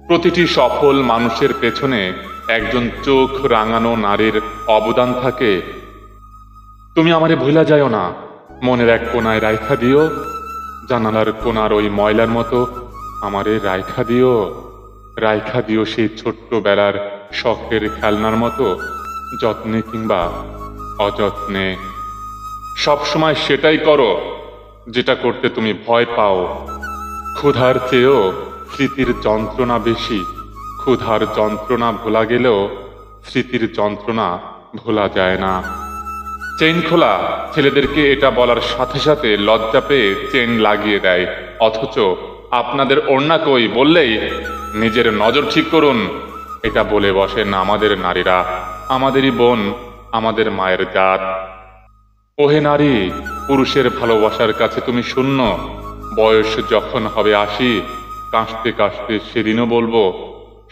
প্রতিটি সফল মানুষের পেছনে একজন চোখ রাঙানো নারীর অবদান থাকে। তুমি আমারে ভুলা যাও না, মনের এক কোনায় রাইখা দিও, জানালার কোনার ওই ময়লার মতো আমারে রাইখা দিও সেই ছোট্টবেলার শখের খেলনার মতো, যত্নে কিংবা অযত্নে। সবসময় সেটাই করো যেটা করতে তুমি ভয় পাও। ক্ষুধার চেয়েও স্মৃতির যন্ত্রণা বেশি। ক্ষুধার যন্ত্রণা ভোলা গেলেও স্মৃতির যন্ত্রণা ভোলা যায় না। চেইন খোলা ছেলেদেরকে এটা বলার সাথে সাথে লজ্জা পেয়ে চেইন লাগিয়ে দেয়, অথচ আপনাদের ওড়না কই বললেই নিজের নজর ঠিক করুন এটা বলে বসেন আমাদের নারীরা। আমাদেরই বোন, আমাদের মায়ের জাত। ওহে নারী, পুরুষের ভালোবাসার কাছে তুমি শূন্য। বয়স যখন হবে ৮০, কাঁদতে কাঁদতে সেদিনও বলবো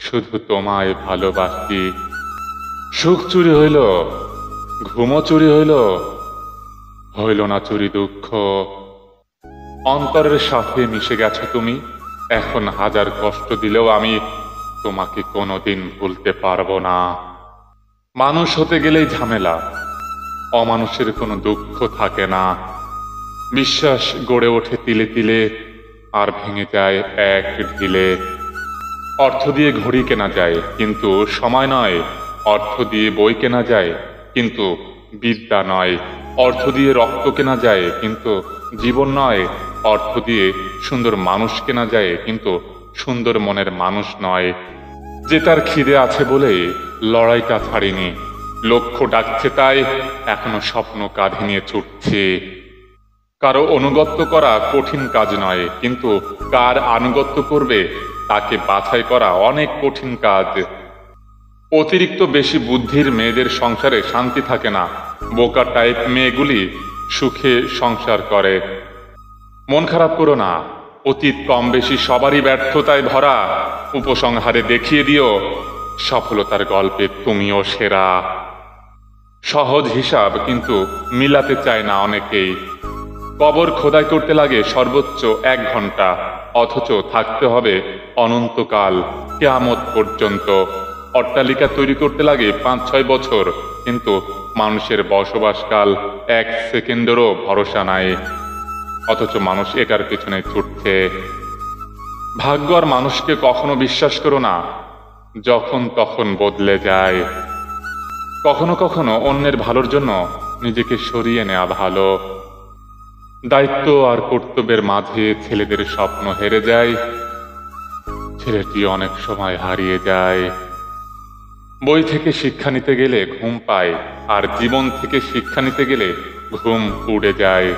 শুধু তোমায় ভালোবাসি। সুখ চুরি হইল, ঘুমও চুরি হইল, হইল না চুরি দুঃখ। অন্তরের সাথে মিশে গেছো তুমি, এখন হাজার কষ্ট দিলেও আমি তোমাকে কোনোদিন ভুলতে পারবো না। মানুষ হতে গেলেই ঝামেলা, অমানুষের কোনো দুঃখ থাকে না। বিশ্বাস গড়ে ওঠে তিলে তিলে, আর ভেঙে যায় এক ঢিলে। অর্থ দিয়ে ঘড়ি কেনা যায় কিন্তু সময় নয়, অর্থ দিয়ে বই কেনা যায় কিন্তু বিদ্যা নয়, অর্থ দিয়ে রক্ত কেনা যায় কিন্তু জীবন নয়, অর্থ দিয়ে সুন্দর মানুষ কেনা যায় কিন্তু সুন্দর মনের মানুষ নয়। যে তার খিদে আছে বলে লড়াইটা ছাড়িনি, লক্ষ্য ডাকছে তাই এখনো স্বপ্ন কাঁধে নিয়ে ছুটছে। কারো অনুগত্য করা কঠিন কাজ নয়, কিন্তু কার আনুগত্য করবে তাকে বাছাই করা অনেক কঠিন কাজ। অতিরিক্ত বেশি বুদ্ধির মেয়েদের সংসারে শান্তি থাকে না, বোকা টাইপ মেয়েগুলি সুখে সংসার করে। মন খারাপ করো না, অতীত কম বেশি সবারই ব্যর্থতায় ভরা। উপসংহারে দেখিয়ে দিও সফলতার গল্পে তুমিও সেরা। সহজ হিসাব কিন্তু মিলাতে চায় না অনেকেই। কবর খোদাই করতে লাগে সর্বোচ্চ ১ ঘন্টা, অথচ থাকতে হবে অনন্তকাল, কিয়ামত পর্যন্ত। অট্টালিকা তৈরি করতে লাগে ৫-৬ বছর, কিন্তু মানুষের বসবাসকাল ১ সেকেন্ডেরও ভরসা নাই, অথচ মানুষ এটার পেছনে ছুটছে। ভাগ্য আর মানুষকে কখনো বিশ্বাস করো না, যখন তখন বদলে যায়। কখনো কখনো অন্যের ভালোর জন্য নিজেকে সরিয়ে নেওয়া ভালো। দায়িত্ব আর কর্তব্যের মাঝে ছেলেদের স্বপ্ন হেরে যায়, ছেলেটি অনেক সময় হারিয়ে যায়। বই থেকে শিক্ষা নিতে গেলে ঘুম পায়, আর জীবন থেকে শিক্ষা নিতে গেলে ঘুম উড়ে যায়।